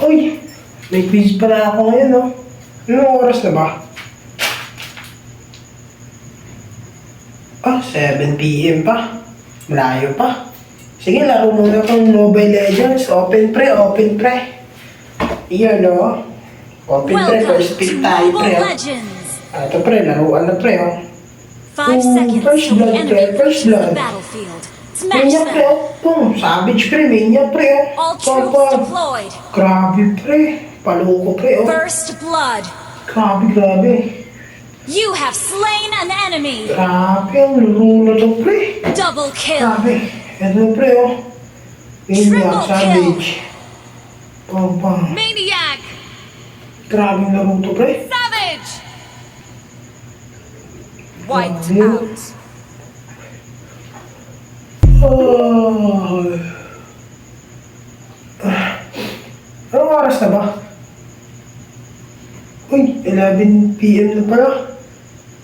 Uy, may quiz pala ako ngayon, no? Anong oras na ba? 7 PM pa. Malayo pa. Sige, laro muna kang Mobile Legends. Open pre. Iyan, no? Open pre, first pick tayo, pre. Ito, pre, laruan na, pre, oh. 5 seconds First till the blood, enemy pre, first reaches the blood. battlefield. Smash Mania, pre, them! Savage, pre, Mania, pre, oh. All troops deployed. Grabe, pre. Paloko, pre, oh. First blood. Grabe. You have slain an enemy. Grabe, ang laro na to, pre. Double kill. Grabe. Ito, pre, oh. Mania, Triple Savage. Pang. Maniac. Grabe ang laro to, pre. Savage. Wiped Grabe. out. Anong oras na ba? Uy, 11 PM na pala.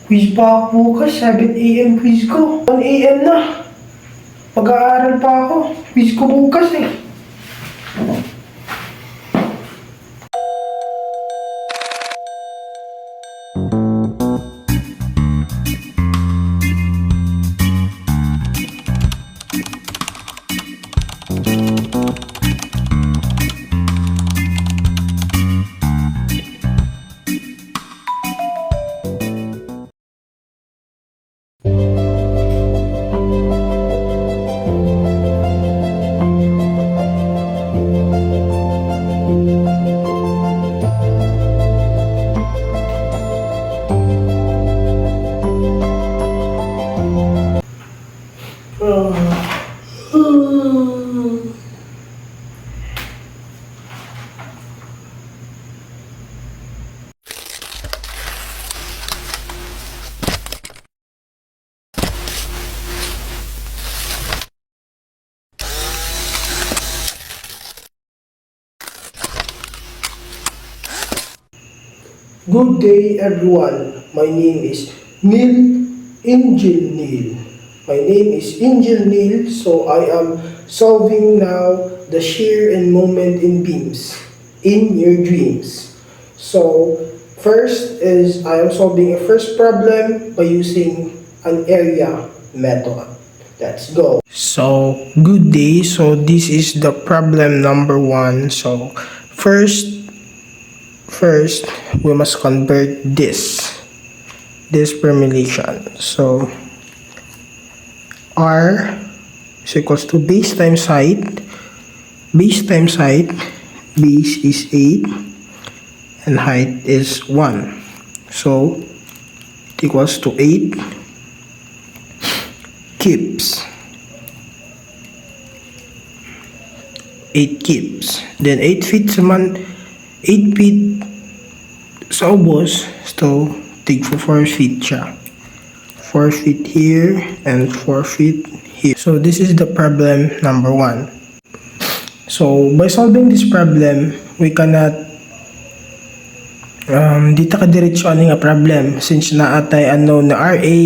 Quiz pa ako bukas, 7 AM quiz ko. 1 AM na. Pag-aaral pa ako. Quiz ko bukas eh. Good day, everyone. My name is Angel Neil. My name is Angel Neil, so I am solving now the shear and moment in beams in your dreams. So, first is I am solving a first problem by using an area method. Let's go. So, good day. So, this is the problem number 1. So, first we must convert this formulation. So R is equals to base times height. Base is 8 and height is 1, so it equals to 8 kips. Then 8 feet naman, 8 feet sa ubos, so take for 4 feet siya. 4 feet here and 4 feet here. So this is the problem number 1. So by solving this problem, we cannot dito ka diretso aning nga problem since naatay unknown na RA,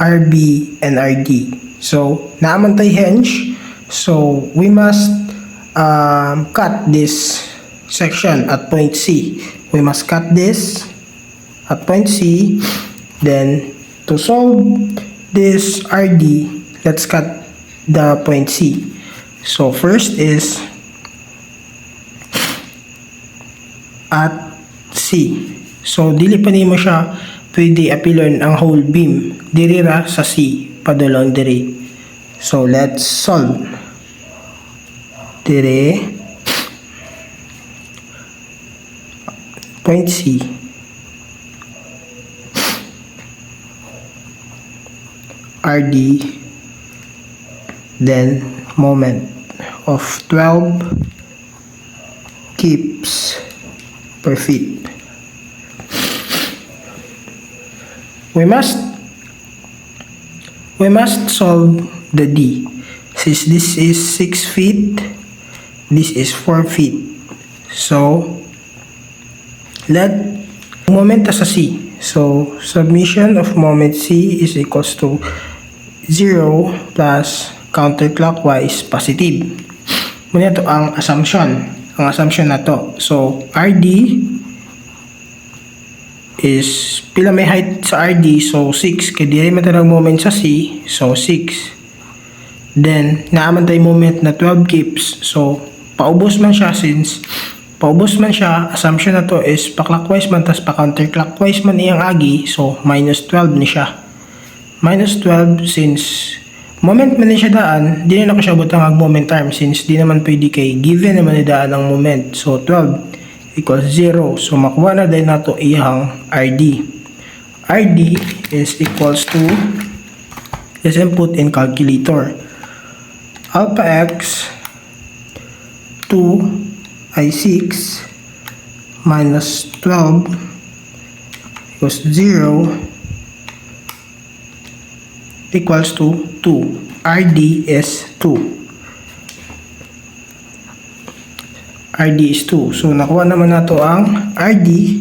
RB, and RD. So naaman tay hinge, so we must cut this section at point C. We must cut this at point C. Then to solve this RD, let's cut the point C. So first is at C. So dili pa nimo siya pwede apilon ang whole beam diri ra sa C padulong diri. So let's solve. Diri point C, RD, then moment of 12 kips per feet. We must solve the D. Since this is 6 feet, this is 4 feet. So, let moment as a C. So, summation of moment C is equals to 0 plus counterclockwise positive. Muna ito ang assumption. Ang assumption na to. So, RD is, pila may height sa RD, so 6. Kaya di rin matarang moment sa C, so 6. Then, naaman tayo moment na 12 kips. So, paubos man siya since paubos man siya, assumption na to is pa-clockwise man tas pa-counterclockwise man iyang agi, so minus 12 ni siya. Minus 12 since moment man ni siya daan, di na ako siya butang moment arm since di naman pwede kay given naman ni daan ang moment. So, 12 equals 0. So, makuha na din nato iyang RD. RD is equals to, let's input in calculator. Alpha x 2 ay 6 minus 12 equals 0 equals to 2. RD is 2. RD is 2. So, nakuha naman nato ang RD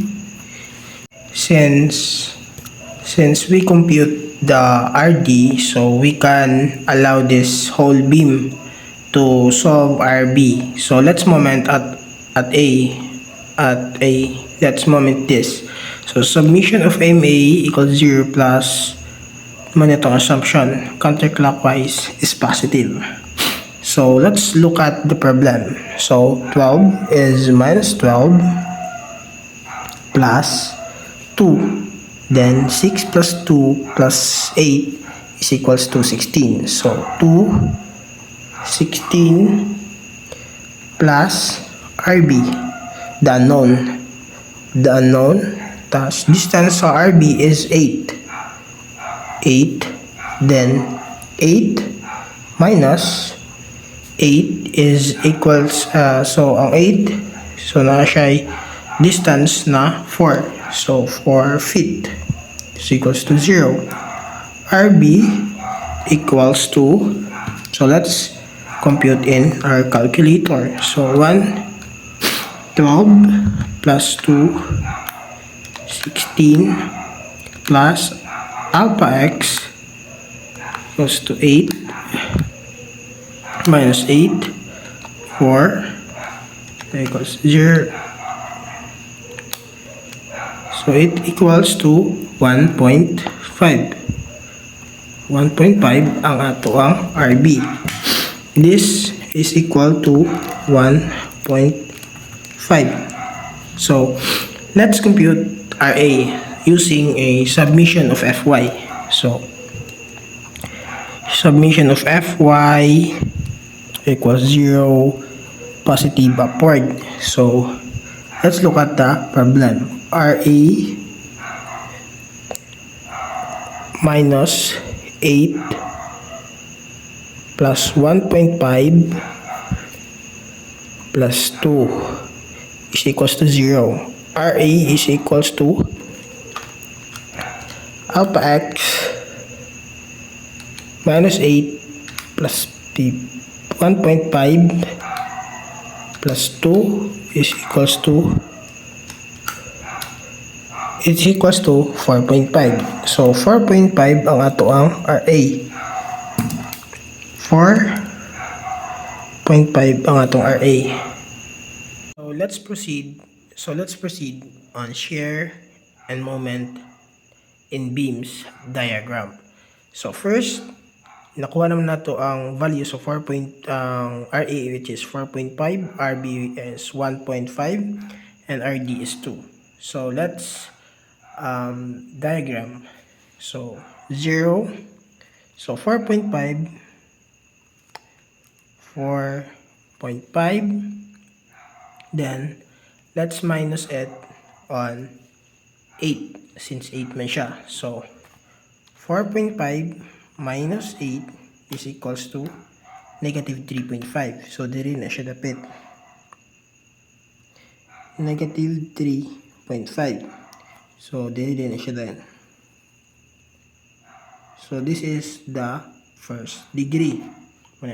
since we compute the RD, so we can allow this whole beam to solve RB. So, let's moment at A. Let's moment this. So, summation of MA equals 0 plus man itong assumption, counterclockwise is positive. So, let's look at the problem. So, 12 is minus 12 plus 2. Then, 6 plus 2 plus 8 is equals to 16. So, 2, 16 plus RB, the unknown. The unknown, thus distance sa RB is 8. 8, then 8 minus 8 is equals, so ang 8, so na siya distance na 4. So, 4 feet is equals to 0. RB equals to, so let's compute in our calculator. So, 12 plus 2, 16 plus alpha x equals to 8 minus 8, 4 equals 0. So, it equals to 1.5. 1.5 ang ato ang RB. This is equal to 1.5. So, let's compute RA using a submission of Fy. So, submission of Fy equals 0, positive upward. So, let's look at the problem. RA minus 8 plus 1.5 plus 2 is equals to 0. RA is equals to alpha x minus 8 plus 1.5 plus 2 is equals to 4.5. So, 4.5 ang ato ang RA. 4.5 ang atong RA. So, let's proceed on shear and moment in beams diagram. So, first, nakuha naman nato ang values of RA, which is 4.5, RB is 1.5, and RD is 2. So, let's diagram. So, 0. So, 4.5, 4.5. Then, let's minus it on 8, since 8 man siya. So, 4.5 minus 8 is equals to negative 3.5. So, diri na siya dapit. negative 3.5. So, dili din na siya din. So, this is the first degree.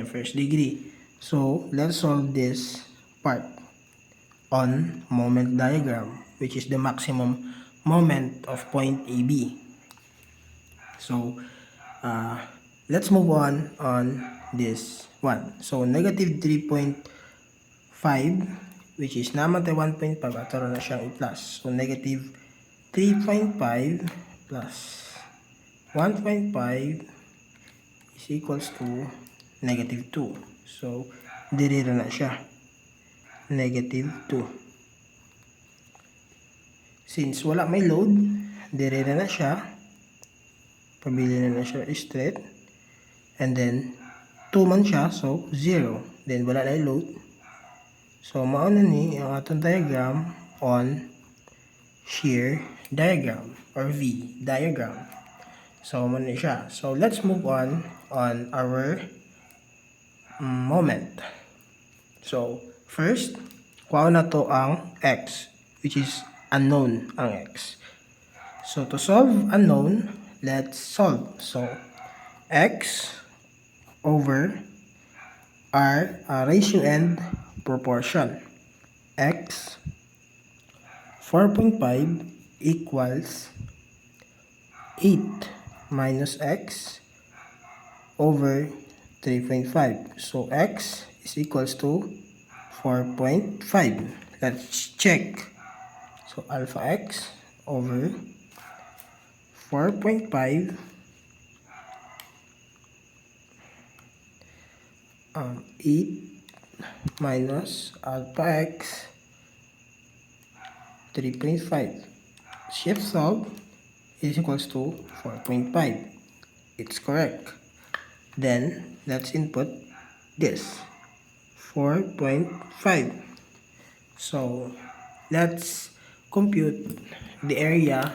First degree. So, let's solve this part on moment diagram, which is the maximum moment of point AB. So, let's move on this one. So, negative 3.5, which is namatay 1.5, ataro na siyang i-plus. So, negative 3.5 plus 1.5 is equals to negative 2. So, dirira na siya. Negative 2. Since wala may load, dirira na siya. Pabili na siya straight. And then, 2 man siya, so 0. Then, wala na load. So, mauna ni ang atong diagram on shear diagram or V diagram. So, muna siya. So, let's move on our moment. So, first, kuha na to ang x, which is unknown ang x. So, to solve unknown, let's solve. So, x over r, ratio and proportion. X 4.5 equals 8 minus x over 3.5. So, x is equals to 4.5. Let's check. So, alpha x over 4.5 8 minus alpha x 3.5. Shift solve is equals to 4.5. It's correct. Then, let's input this. 4.5. So, let's compute the area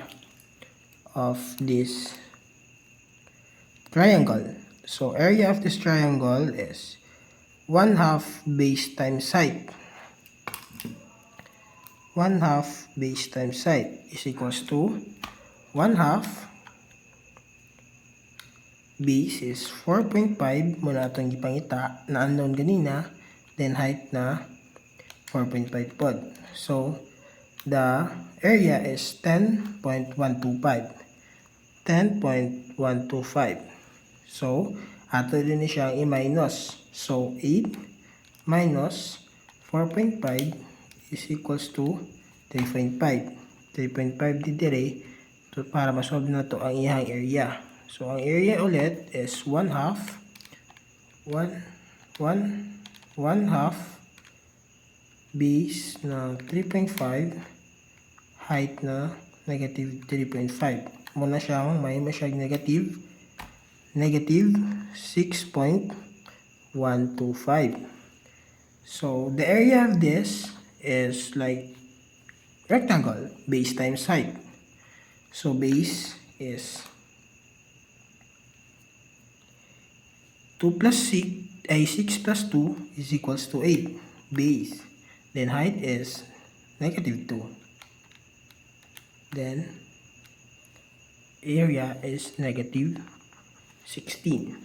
of this triangle. So, area of this triangle is 1/2 base times height. 1/2 base times height is equals to 1/2 base is 4.5 muna itong ipangita na unknown ganina, then height na 4.5 pod. So, the area is 10.125. 10.125. So, ato din siyang i-minus. So, 8 minus 4.5 is equals to 3.5. 3.5 didire para masolve na to ang iyang area. So, ang area ulit is 1/2 base na 3.5, height na negative 3.5. Muna siyang may masyag negative 6.125. So, the area of this is like rectangle, base times height. So, base is 2 plus 6, 6 plus 2 is equals to 8. Base. Then, height is negative 2. Then, area is negative 16.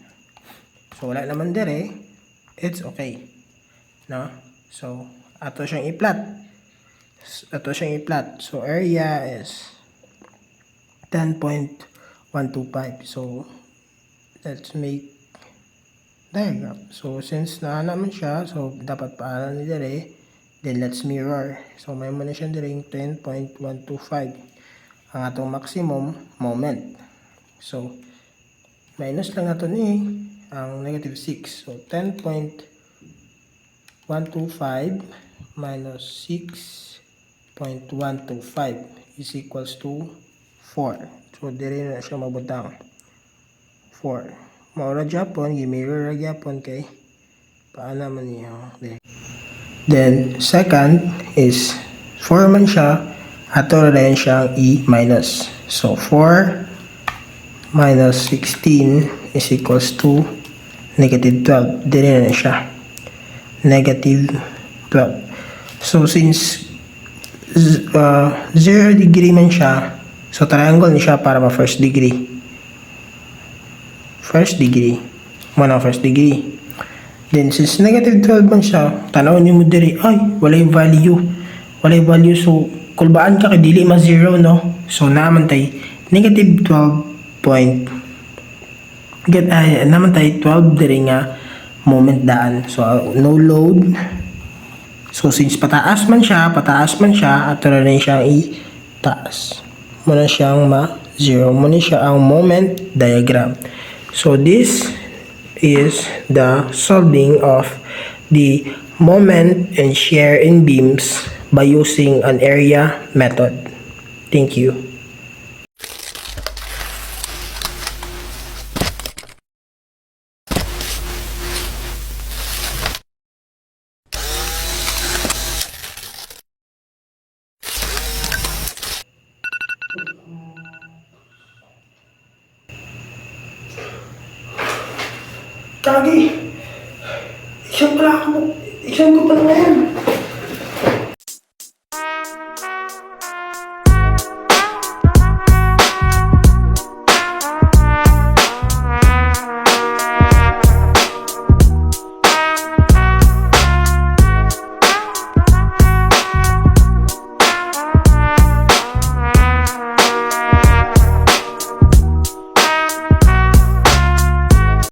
So, wala naman dire. It's okay. No? So, ato siyang i-plot. So, area is 10.125. So, let's make diagram. So, since naman siya, so, dapat paanan ni dire. Then, let's mirror. So, may muna siya dire 10.125. Ang atong maximum moment. So, minus lang nato ni ang negative 6. So, 10.125 minus 6.125 is equals to 4. So, dire na siya mabutang. 4. Maura Japon, gimirror Japon kay paano man niya. Then, second is 4 man siya, ato rin siyang E minus. So, 4 minus 16 is equals to negative 12. Dire na siya. Negative 12. So, since 0 degree man siya, so triangle ni siya para ma first degree. First degree. Muna first degree. Then, since negative 12 man siya, tanawin niyo mo diri, ay, walay value. Walay value, so, kulbaan ka kay dili ma 0, no? So, naman tay, negative 12 point. Naman tay, 12 diri nga, moment daan. So, no load. So, since pataas man siya, at na rin siyang itaas. Muna siyang ma-0. Muna siya ang moment diagram. So, this is the solving of the moment and shear in beams by using an area method. Thank you. Kagi! Exam ko pa na ngayon.